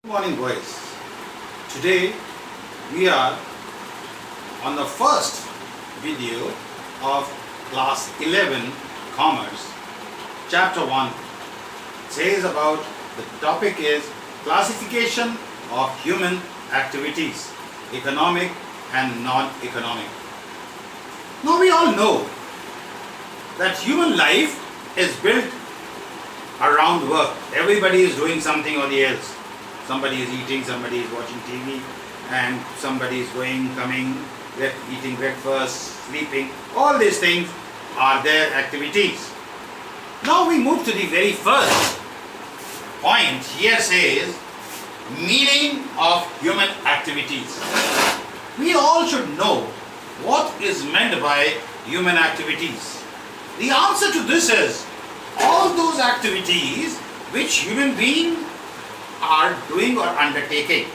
Good morning, boys. Today we are on the first video of class 11 Commerce. Chapter 1 says about the topic is classification of human activities, economic and non-economic. Now we all know that human life is built around work. Everybody is doing something or the else. Somebody is eating, somebody is watching TV, and somebody is going, coming, eating breakfast, sleeping. All these things are their activities. Now we move to the very first point. Here says meaning of human activities. We all should know what is meant by human activities. The answer to this is all those activities which human beings are doing or undertaking.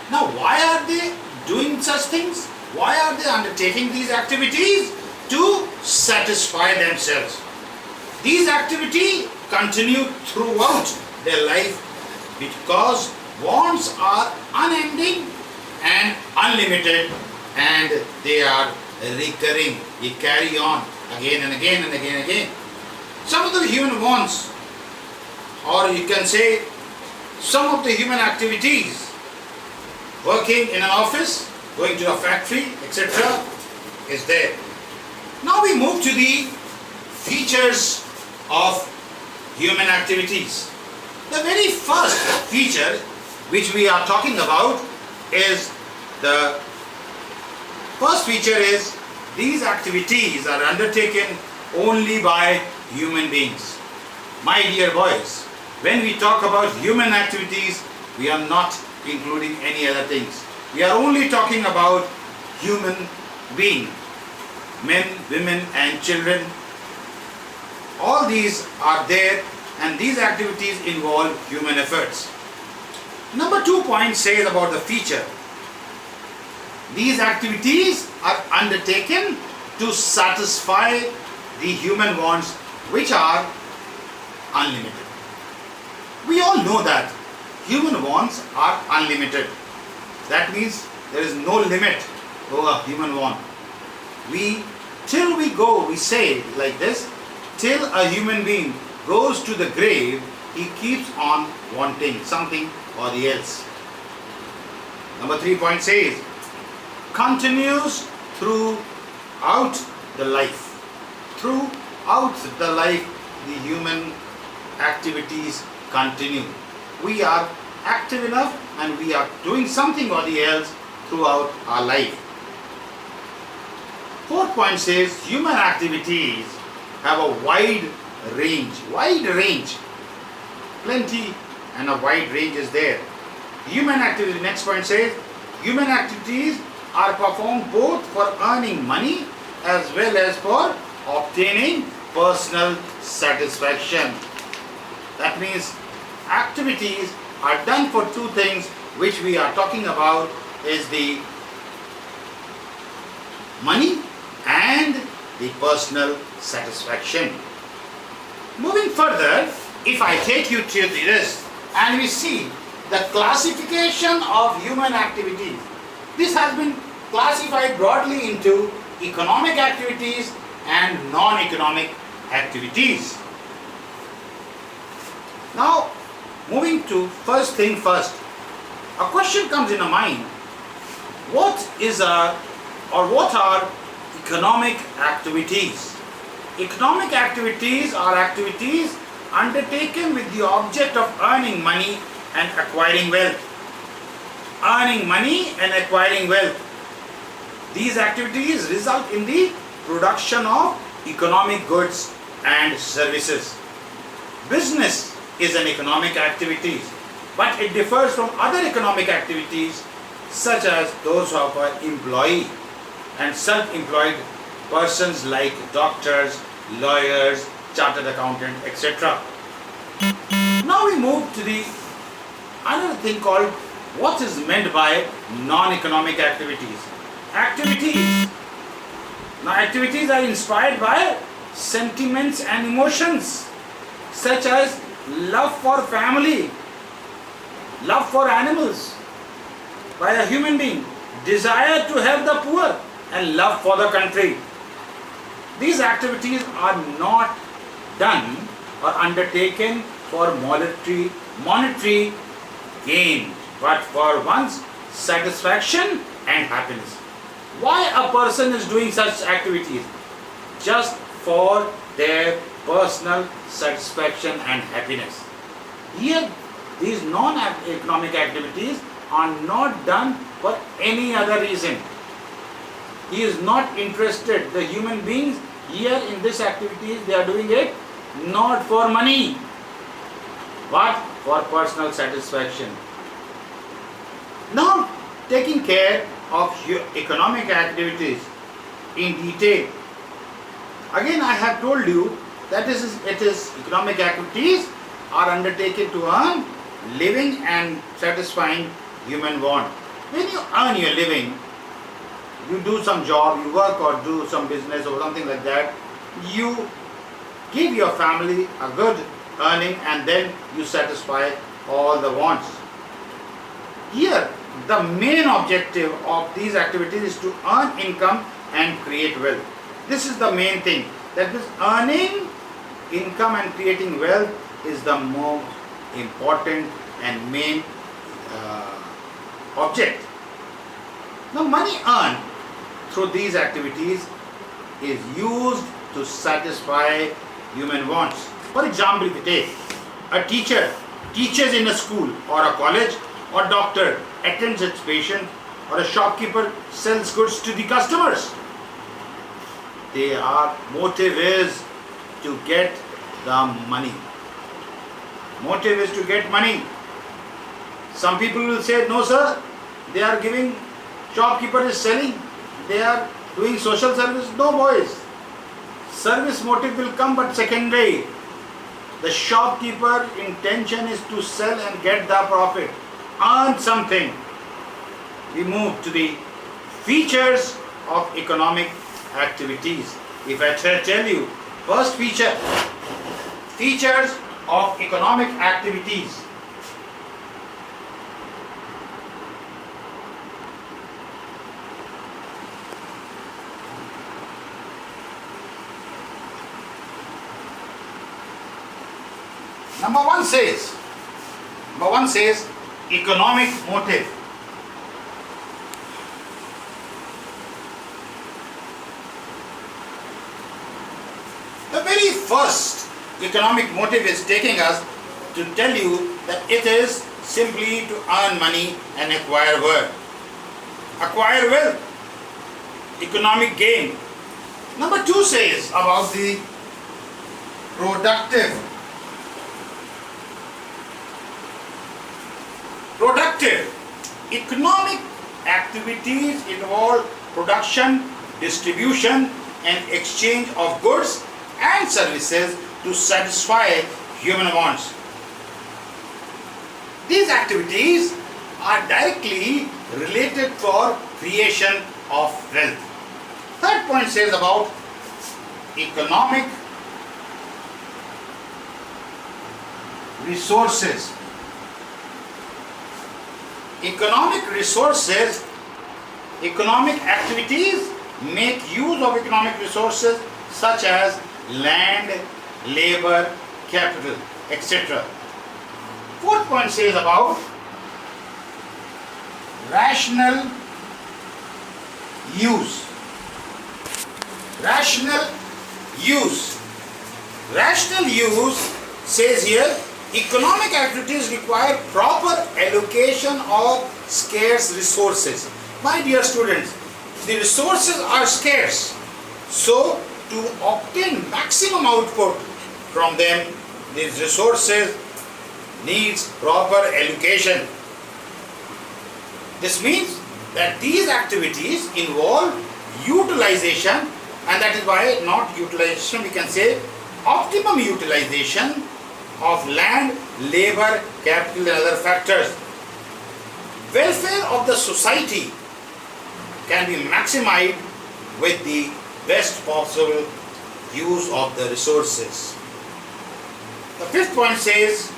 Now, why are they doing such things? Why are they undertaking these activities? To satisfy themselves. These activities continue throughout their life because wants are unending and unlimited, and they are recurring. They carry on again and again and again and again. Some of the human wants, or you can say some of the human activities, working in an office, going to a factory, etc., is there. Now we move to the features of human activities. The very first feature which we are talking about is the first feature is these activities are undertaken only by human beings. My dear boys, when we talk about human activities, we are not including any other things. We are only talking about human being, men, women and children. All these are there, and these activities involve human efforts. Number 2 point says about the feature. These activities are undertaken to satisfy the human wants which are unlimited. We all know that human wants are unlimited. That means there is no limit to a human want. Till we go, we say like this, till a human being goes to the grave, he keeps on wanting something or the else. Number 3 point says, continues throughout the life. Throughout the life, the human activities continue. We are active enough and we are doing something or the else throughout our life. 4th point says human activities have a wide range. Plenty and a wide range is there. Human activity, next point says human activities are performed both for earning money as well as for obtaining personal satisfaction. That means activities are done for 2 things which we are talking about is the money and the personal satisfaction. Moving further, if I take you to this and we see the classification of human activities, this has been classified broadly into economic activities and non-economic activities. Now, moving to first thing first, a question comes in a mind. What are economic activities? Economic activities are activities undertaken with the object of earning money and acquiring wealth. Earning money and acquiring wealth. These activities result in the production of economic goods and services. Business is an economic activity, but it differs from other economic activities such as those of an employee and self-employed persons like doctors, lawyers, chartered accountant, etc. Now we move to the another thing called what is meant by non-economic activities. Now activities are inspired by sentiments and emotions such as love for family, love for animals by a human being, desire to help the poor, and love for the country. These activities are not done or undertaken for monetary gain, but for one's satisfaction and happiness. Why a person is doing such activities? Just for their personal satisfaction and happiness. Here, these non-economic activities are not done for any other reason. He is not interested. The human beings here in this activities, they are doing it not for money, but for personal satisfaction. Now, taking care of your economic activities in detail. Again, I have told you that it is economic activities are undertaken to earn living and satisfying human want. When you earn your living, you do some job, you work or do some business or something like that, you give your family a good earning and then you satisfy all the wants. Here, the main objective of these activities is to earn income and create wealth. This is the main thing. That is, earning income and creating wealth is the most important and main object. Now, money earned through these activities is used to satisfy human wants. For example, if you take a teacher teaches in a school or a college, or doctor attends its patient, or a shopkeeper sells goods to the customers. Their motive is to get the money. Motive is to get money. Some people will say, no sir, they are giving, shopkeeper is selling, they are doing social service. No boys. Service motive will come but secondary. The shopkeeper intention is to sell and get the profit, earn something. We move to the features of economic activities. If I tell you, first feature, features of economic activities. Number one says economic motive. The very first economic motive is taking us to tell you that it is simply to earn money and acquire wealth. Acquire wealth, economic gain. Number two says about the productive. Economic activities involve production, distribution, and exchange of goods and services to satisfy human wants. These activities are directly related for creation of wealth. Third point says about economic resources. Economic resources, economic activities make use of economic resources such as land, labor, capital, etc. Fourth point says about rational use. Rational use. Rational use says here, economic activities require proper allocation of scarce resources. My dear students, the resources are scarce. So, to obtain maximum output from them, these resources needs proper allocation. This means that these activities involve utilization, and that is why not utilization, we can say optimum utilization of land, labor, capital and other factors. Welfare of the society can be maximized with the best possible use of the resources. The fifth point says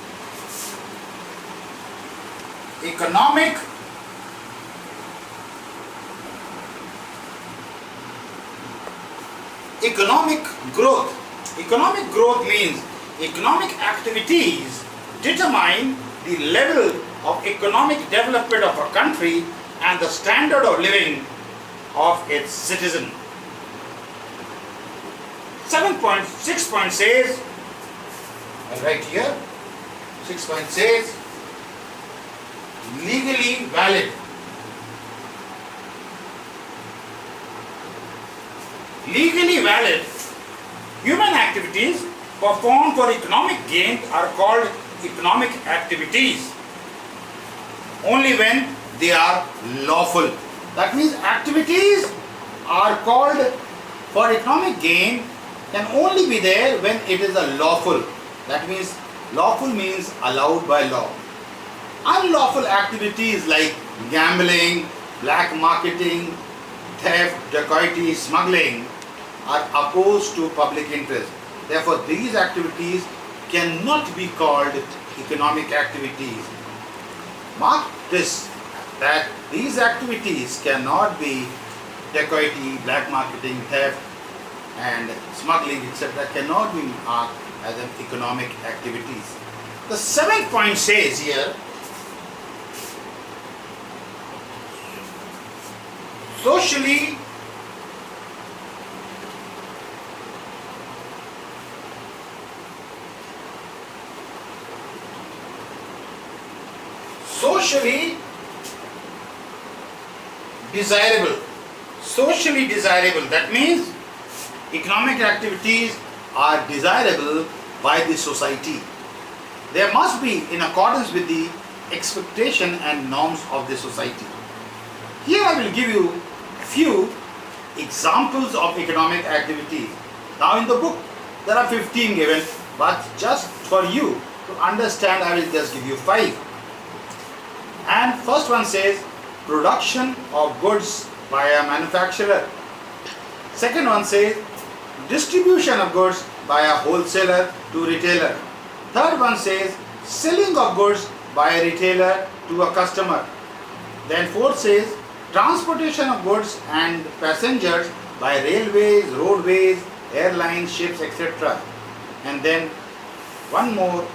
economic growth. Economic growth means economic activities determine the level of economic development of a country and the standard of living of its citizen. 7.6 point says, I'll write here, 6 point says, legally valid. Legally valid human activities performed for economic gain are called economic activities only when they are lawful. That means activities are called for economic gain can only be there when it is a lawful. That means lawful means allowed by law. Unlawful activities like gambling, black marketing, theft, dacoity, smuggling are opposed to public interest. Therefore, these activities cannot be called economic activities. Mark this, that these activities cannot be dacoity, black marketing, theft and smuggling, etc. cannot be marked as an economic activities. The 7th point says here, socially desirable. Socially desirable. That means economic activities are desirable by the society. They must be in accordance with the expectation and norms of the society. Here I will give you few examples of economic activities. Now in the book there are 15 given, but just for you to understand I will just give you 5. And first one says production of goods by a manufacturer. Second one says distribution of goods by a wholesaler to retailer. Third one says selling of goods by a retailer to a customer. Then fourth says transportation of goods and passengers by railways, roadways, airlines, ships, etc. And then one more,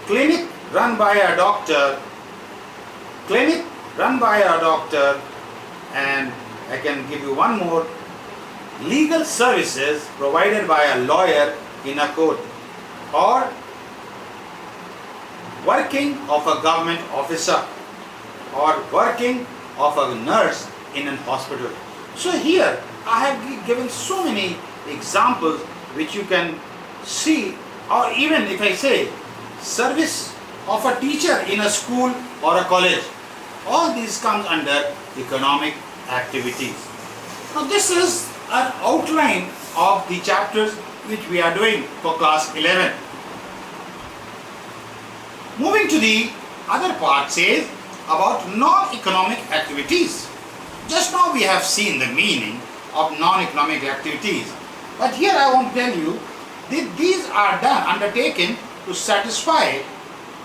clinic run by a doctor, and I can give you one more, legal services provided by a lawyer in a court, or working of a government officer, or working of a nurse in an hospital. So here I have given so many examples which you can see, or even if I say service of a teacher in a school or a college, all these comes under economic activities. Now this is an outline of the chapters which we are doing for class 11. Moving to the other part says about non-economic activities. Just now we have seen the meaning of non-economic activities, but here I want to tell you that these are undertaken to satisfy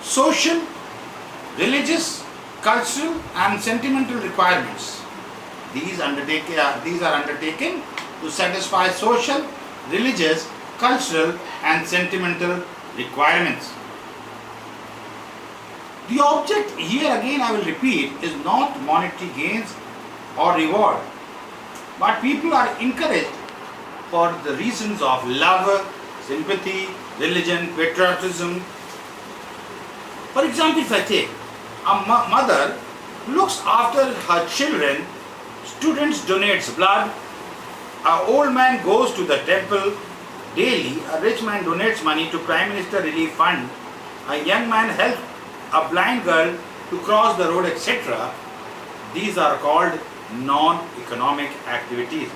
social, religious, cultural and sentimental requirements. These are undertaken to satisfy social, religious, cultural and sentimental requirements. The object here again I will repeat is not monetary gains or reward, but people are encouraged for the reasons of love, sympathy, religion, patriotism. For example, if I take a mother looks after her children, students donates blood, an old man goes to the temple daily, a rich man donates money to Prime Minister Relief Fund, a young man helps a blind girl to cross the road, etc. These are called non-economic activities.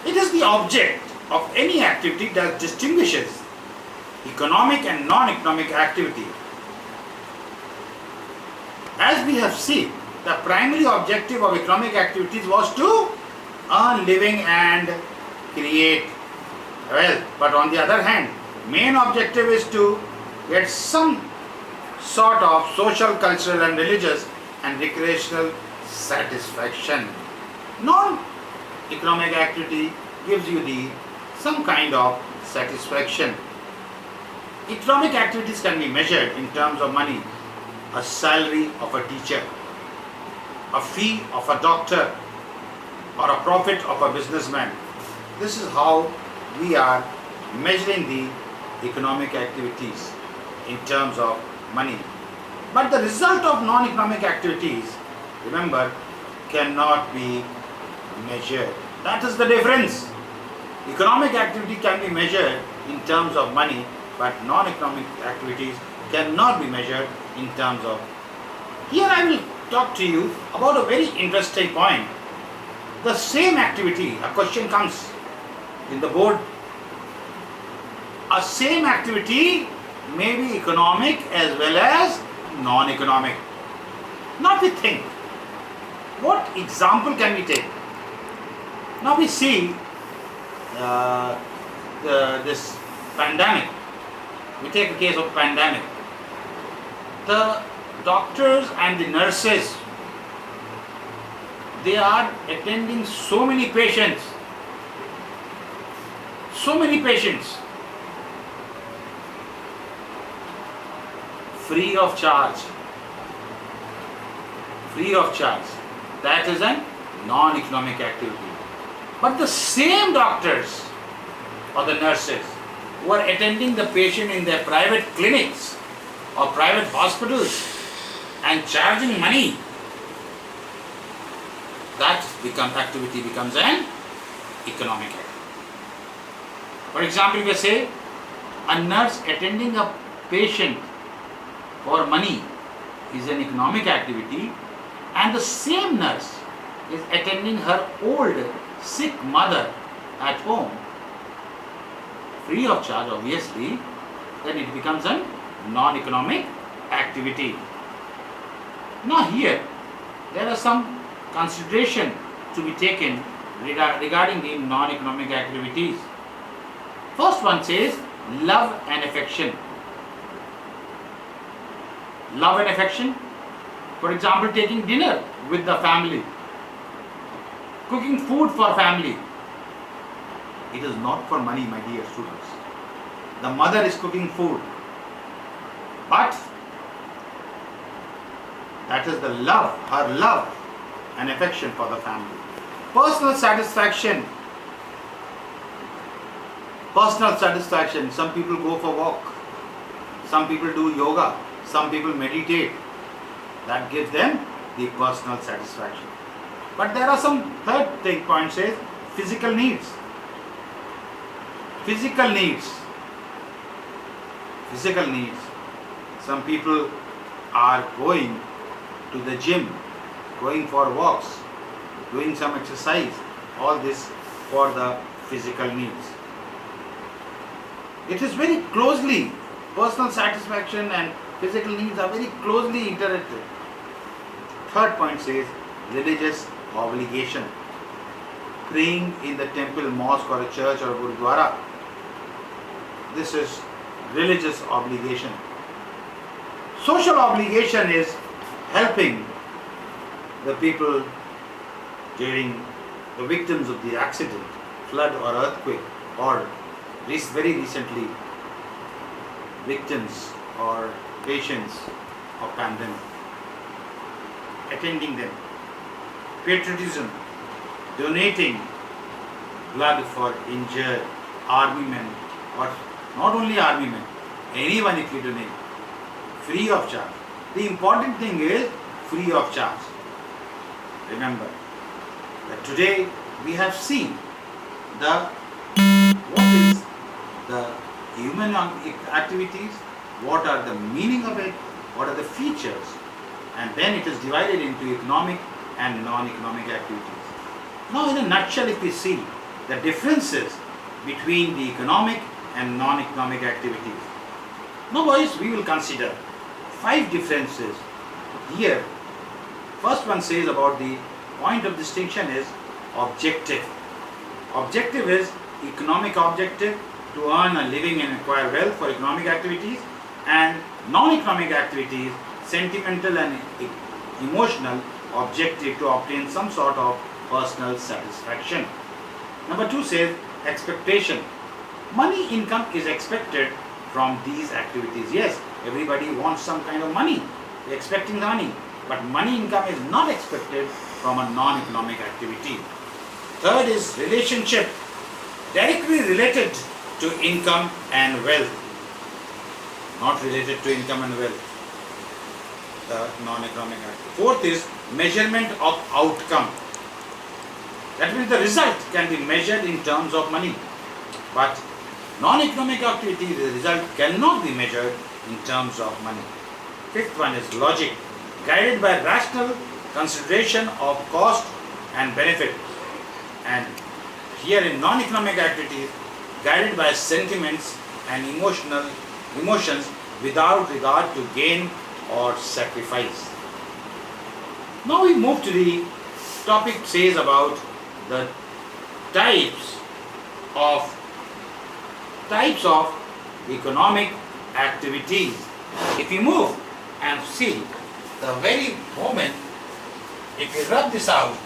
It is the object of any activity that distinguishes economic and non-economic activity. As we have seen, the primary objective of economic activities was to earn living and create wealth. But on the other hand, main objective is to get some sort of social, cultural and religious and recreational satisfaction. Non-economic activity gives you some kind of satisfaction. Economic activities can be measured in terms of money. A salary of a teacher, a fee of a doctor, or a profit of a businessman. This is how we are measuring the economic activities in terms of money. But the result of non-economic activities, remember, cannot be measured. That is the difference. Economic activity can be measured in terms of money, but non-economic activities cannot be measured in terms of. Here I will talk to you about a very interesting point. The same activity, a question comes in the board. A same activity may be economic as well as non-economic. Now we think, what example can we take? Now we see this pandemic. We take a case of pandemic. The doctors and the nurses, they are attending so many patients. Free of charge. That is a non-economic activity. But the same doctors or the nurses who are attending the patient in their private clinics or private hospitals and charging money, that activity becomes an economic activity. For example, we say a nurse attending a patient for money is an economic activity, and the same nurse is attending her old sick mother at home free of charge, obviously, then it becomes a non-economic activity. Now here there are some consideration to be taken regarding the non-economic activities. First one says love and affection. Love and affection, for example, taking dinner with the family, cooking food for family. It is not for money, my dear students. The mother is cooking food, but that is the love, her love and affection for the family. Personal satisfaction. Some people go for walk, some people do yoga, some people meditate. That gives them the personal satisfaction. But there are some third point says physical needs. Some people are going to the gym, going for walks, doing some exercise, all this for the physical needs. It is very closely, personal satisfaction and physical needs are very closely interrelated. Third point says religious obligation. Praying in the temple, mosque or a church or a gurudwara. This is religious obligation. Social obligation is helping the people during the victims of the accident, flood or earthquake, or very recently victims or patients of pandemic. Attending them. Patriotism, donating blood for injured army men, or not only army men, anyone if you donate, free of charge. The important thing is free of charge. Remember that today we have seen what is the human activities, what are the meaning of it, what are the features, and then it is divided into economic and non-economic activities. Now in a nutshell, if we see the differences between the economic and non-economic activities. Now boys, we will consider 5 differences here. First one says about the point of distinction is objective. Objective is economic objective, to earn a living and acquire wealth for economic activities, and non-economic activities, sentimental and emotional objective to obtain some sort of personal satisfaction. Number 2 says expectation. Money income is expected from these activities. Yes, everybody wants some kind of money. They're expecting the money. But money income is not expected from a non-economic activity. Third is relationship. Directly related to income and wealth. Not related to income and wealth. The non-economic activity. Fourth is measurement of outcome. That means the result can be measured in terms of money. But non-economic activity, the result cannot be measured in terms of money. Fifth one is logic. Guided by rational consideration of cost and benefit. And here in non-economic activities, guided by sentiments and emotions without regard to gain or sacrifice. Now we move to the topic says about the types of economic activities. If you move and see the very moment, if you rub this out,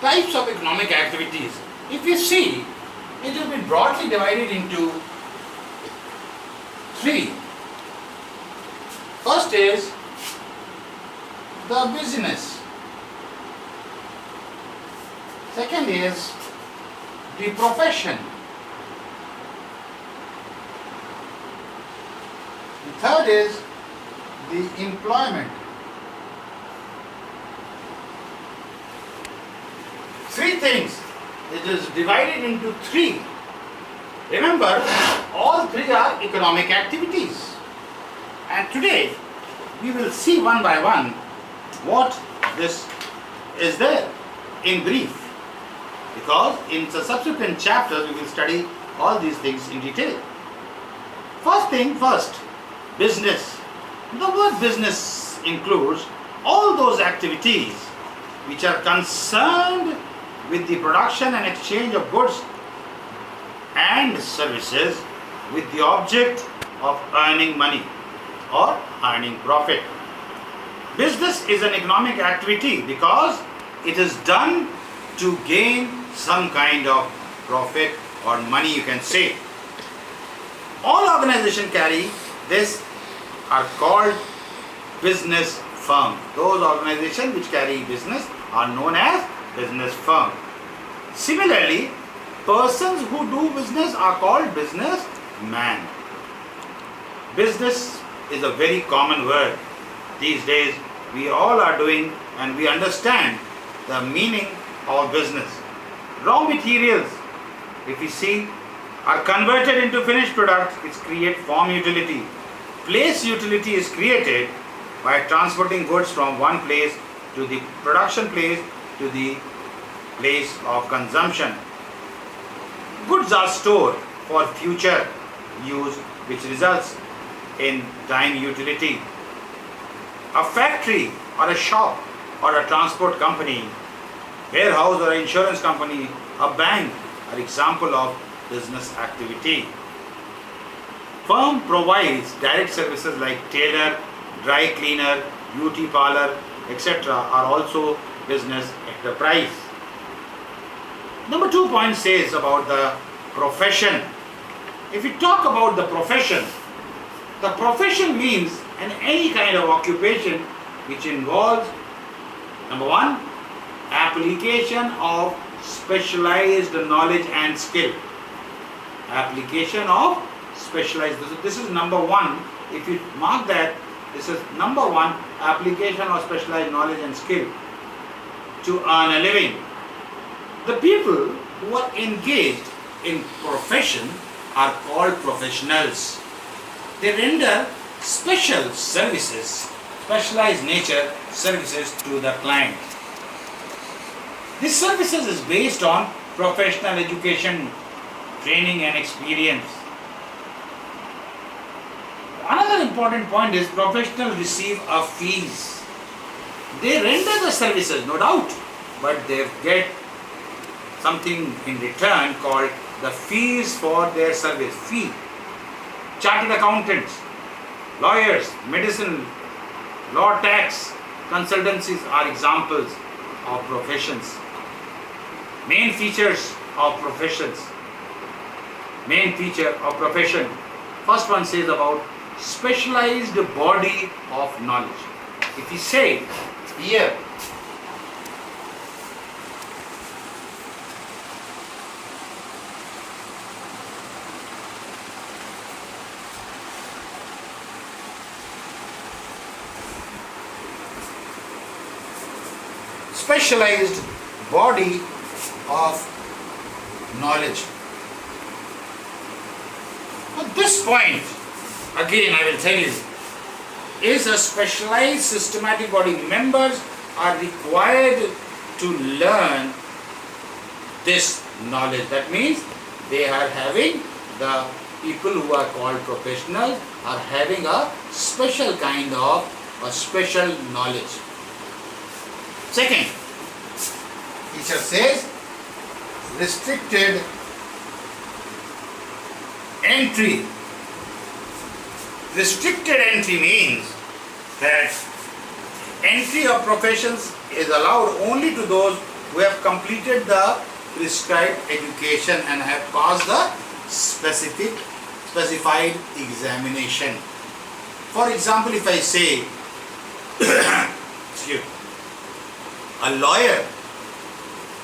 types of economic activities. If you see, it has been broadly divided into three. First is the business. Second is the profession. The third is the employment. Three things. It is divided into three. Remember, all three are economic activities. And today, we will see one by one what this is there in brief. Because in the subsequent chapters, we will study all these things in detail. First thing first, business. The word business includes all those activities which are concerned with the production and exchange of goods and services with the object of earning money or earning profit. Business is an economic activity because it is done to gain some kind of profit or money, you can say. All organizations carry this are called business firm. Those organizations which carry business are known as business firm. Similarly, persons who do business are called businessman. Business is a very common word. These days we all are doing and we understand the meaning of business. Raw materials, if we see, are converted into finished products which create form utility. Place utility is created by transporting goods from one place to the production place to the place of consumption. Goods are stored for future use which results in time utility. A factory or a shop or a transport company, warehouse or insurance company, a bank are example of business activity. Firm provides direct services like tailor, dry cleaner, beauty parlor, etc. are also business enterprise. Number 2 point says about the profession. If we talk about the profession means any kind of occupation which involves, number 1, application of specialized knowledge and skill. Application of specialized, this is number 1. If you mark that, this is number 1, application of specialized knowledge and skill to earn a living. The people who are engaged in profession are called professionals. They render special services, specialized nature services to the client. This services is based on professional education, training and experience. Another important point is professionals receive a fees. They render the services, no doubt, but they get something in return called the fees for their service. Fee. Chartered accountants, lawyers, medicine, law, tax, consultancies are examples of professions. Main features of professions. Main feature of profession. First one says about specialized body of knowledge. If you say here, specialized body of knowledge. At this point, again I will tell you, is a specialized systematic body. Members are required to learn this knowledge. That means they are having, the people who are called professionals are having a special kind of a special knowledge. Second, teacher says restricted entry. Restricted entry means that entry of professions is allowed only to those who have completed the prescribed education and have passed the specified examination. For example, if I say excuse me, a lawyer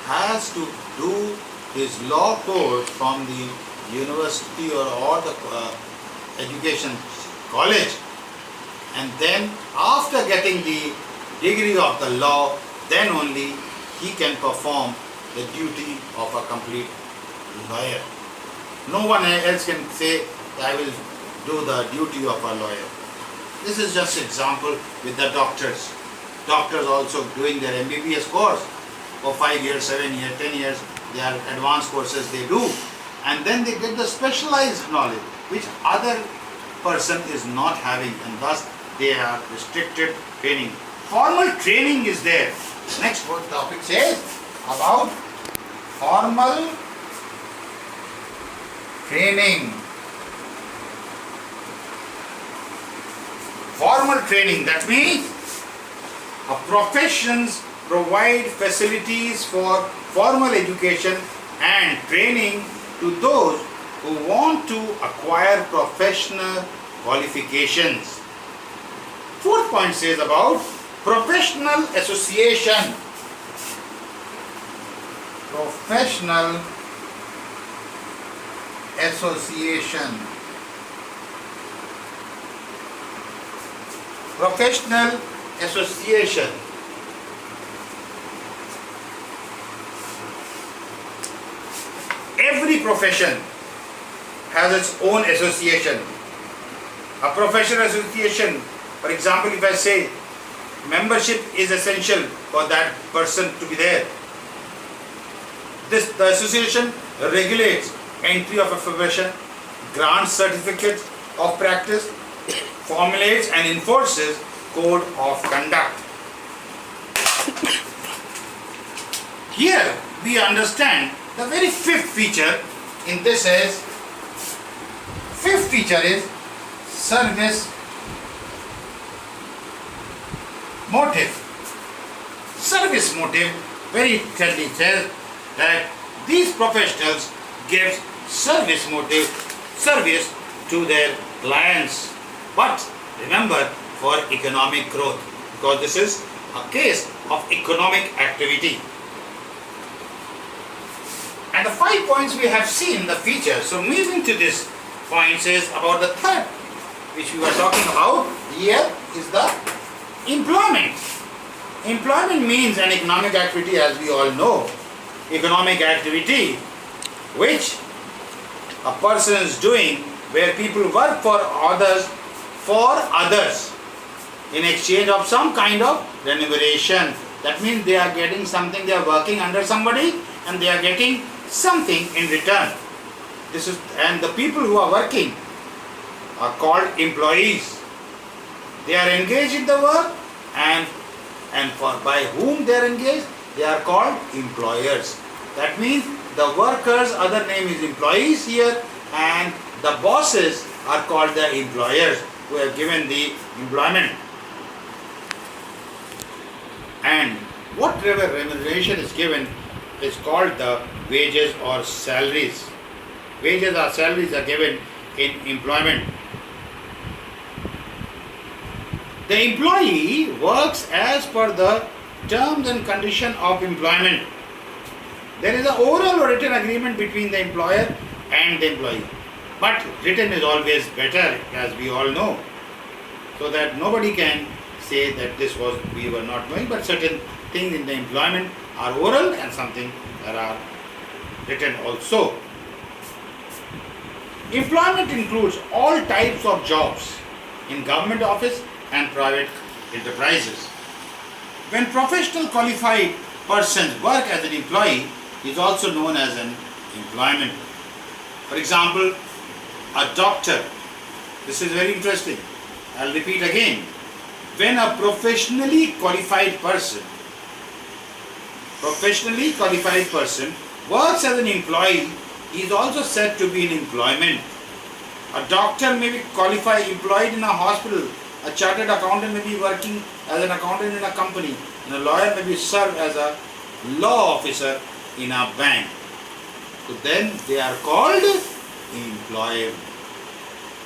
has to do his law course from the university or the education college, and then after getting the degree of the law, then only he can perform the duty of a complete lawyer. No one else can say, I will do the duty of a lawyer. This is just example with the doctors. Doctors also doing their MBBS course for 5 years, 7 years, 10 years, they are advanced courses they do, and then they get the specialized knowledge which other person is not having, and thus they are restricted training. Formal training is there. Next word topic says about formal training. Formal training, that means professions provide facilities for formal education and training to those who want to acquire professional qualifications. Fourth point says about professional association. Professional association. Professional association. Every profession has its own association. A professional association, for example, if I say membership is essential for that person to be there, the association regulates entry of a profession, grants certificates of practice, formulates and enforces code of conduct. Here we understand the very fifth feature in this is, fifth feature is service motive. Service motive very clearly says that these professionals give service to their clients. But remember, for economic growth, because this is a case of economic activity. And the 5 points we have seen the features. So moving to this point is about the third, which we were talking about here, is the employment. Employment means an economic activity, as we all know. Economic activity which a person is doing where people work for others in exchange of some kind of remuneration. That means they are getting something, they are working under somebody and they are getting something in return. And the people who are working are called employees. They are engaged in the work and by whom they are engaged, they are called employers. That means the workers, other name is employees here, and the bosses are called the employers who have given the employment. And whatever remuneration is given is called the wages or salaries. Wages or salaries are given in employment. The employee works as per the terms and condition of employment. There is an oral or written agreement between the employer and the employee. But written is always better, as we all know, so that nobody can say that we were not knowing, but certain things in the employment are oral and something that are written also. Employment includes all types of jobs in government office and private enterprises. When professional qualified persons work as an employee, is also known as an employment. For example, a doctor. This is very interesting. I'll repeat again. When a professionally qualified person works as an employee, he is also said to be in employment. A doctor may be qualified, employed in a hospital. A chartered accountant may be working as an accountant in a company. And a lawyer may be served as a law officer in a bank. So then they are called employed.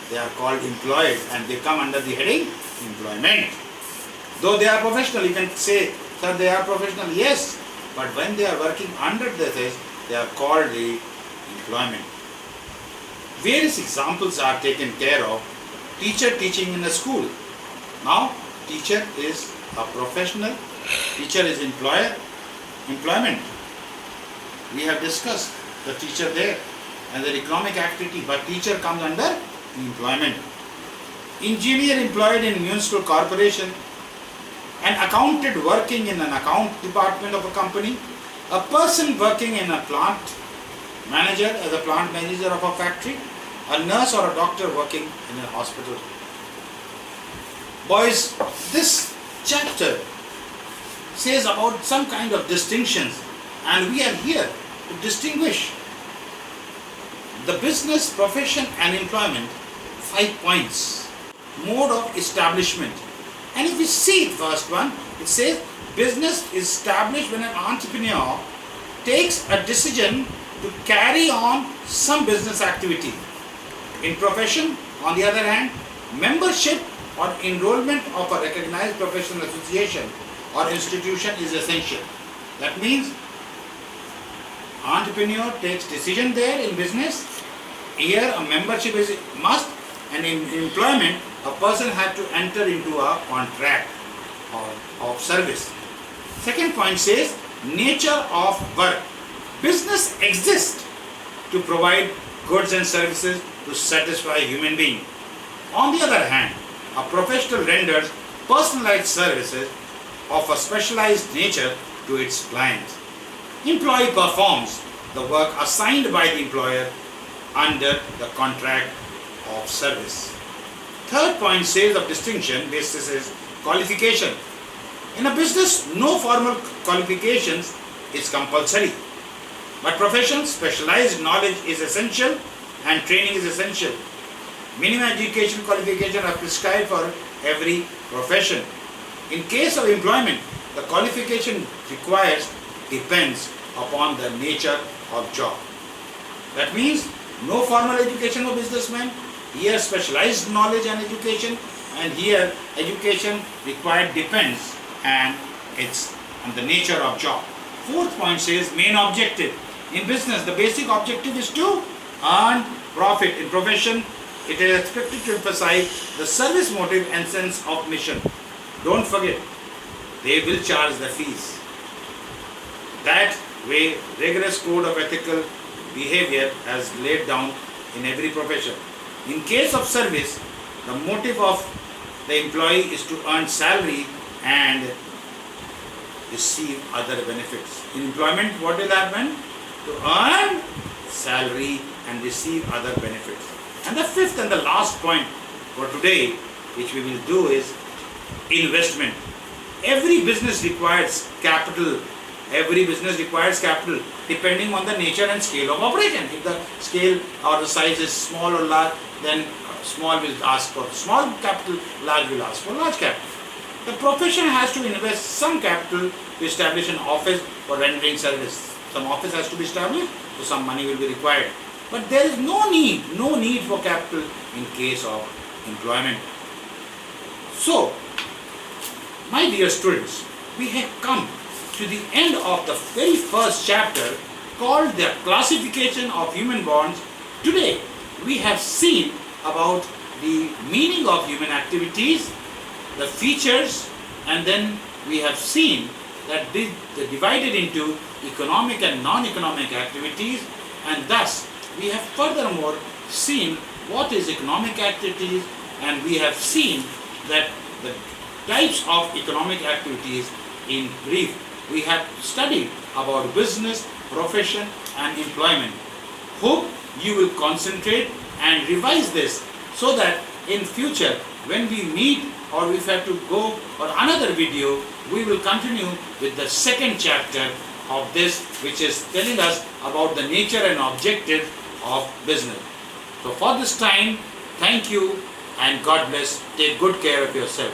They are called employed and they come under the heading employment. Though they are professional, you can say, sir, they are professional. Yes, but when they are working under this, they are called the employment. Various examples are taken care of. Teacher teaching in a school. Now, teacher is a professional. Teacher is employment. We have discussed the teacher there and the economic activity, but teacher comes under employment. Engineer employed in municipal corporation, an accountant working in an account department of a company, a person working in a plant manager as a plant manager of a factory, a nurse or a doctor working in a hospital. Boys, this chapter says about some kind of distinctions, and we are here to distinguish the business, profession and employment. 5 points. Mode of establishment. And if you see the first one, it says business is established when an entrepreneur takes a decision to carry on some business activity. In profession, on the other hand, membership or enrollment of a recognized professional association or institution is essential. That means entrepreneur takes decision there in business. Here a membership is must, and in employment a person had to enter into a contract of service. Second point says nature of work. Business exists to provide goods and services to satisfy human being. On the other hand, a professional renders personalized services of a specialized nature to its clients. Employee performs the work assigned by the employer under the contract of service. Third point says of distinction basis is qualification. In a business, no formal qualifications is compulsory, but profession, specialized knowledge is essential and training is essential. Minimum education qualifications are prescribed for every profession. In case of employment, the qualification required depends upon the nature of job. That means no formal education of businessmen, here specialized knowledge and education, and here education required depends and it's on the nature of job. Fourth point says main objective. In business, the basic objective is to earn profit. In profession, it is expected to emphasize the service motive and sense of mission. Don't forget, they will charge the fees. That way, rigorous code of ethical behavior as laid down in every profession. In case of service, the motive of the employee is to earn salary and receive other benefits. In employment, what will happen? To earn salary and receive other benefits. And the fifth and the last point for today, which we will do, is investment. Every business requires capital. Every business requires capital depending on the nature and scale of operation. If the scale or the size is small or large, then small will ask for small capital, large will ask for large capital. The profession has to invest some capital to establish an office for rendering service. Some office has to be established, so some money will be required. But there is no need for capital in case of employment. So, my dear students, we have come to the end of the very first chapter called the classification of human bonds. Today, we have seen about the meaning of human activities, the features, and then we have seen that they're divided into economic and non-economic activities, and thus we have furthermore seen what is economic activities, and we have seen that the types of economic activities in brief. We have studied about business, profession and employment. Hope you will concentrate and revise this so that in future when we meet or if we have to go for another video, we will continue with the second chapter of this, which is telling us about the nature and objective of business. So for this time, thank you and God bless. Take good care of yourself.